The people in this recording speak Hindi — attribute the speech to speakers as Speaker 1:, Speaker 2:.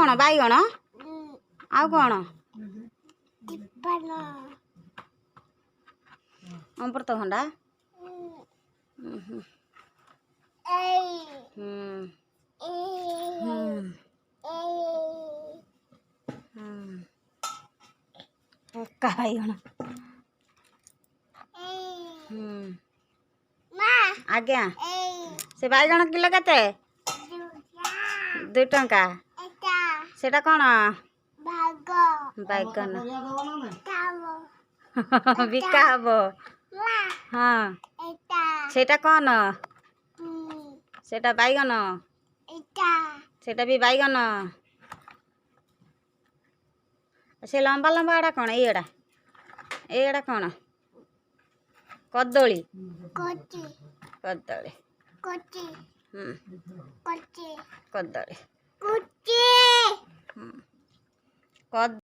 Speaker 1: कौन बैगण आउ कौन अमृतभंडा पक्का बैगण आज्ञा से बैगण किलो केते 2 टंका सेटा कौन बैगन बिका हब हाँ सेटा कौन सेटा बैगन सेटा भी बैगन से लंबा लंबा एड़ा कौन एड़ा कौन कदली कदली कदली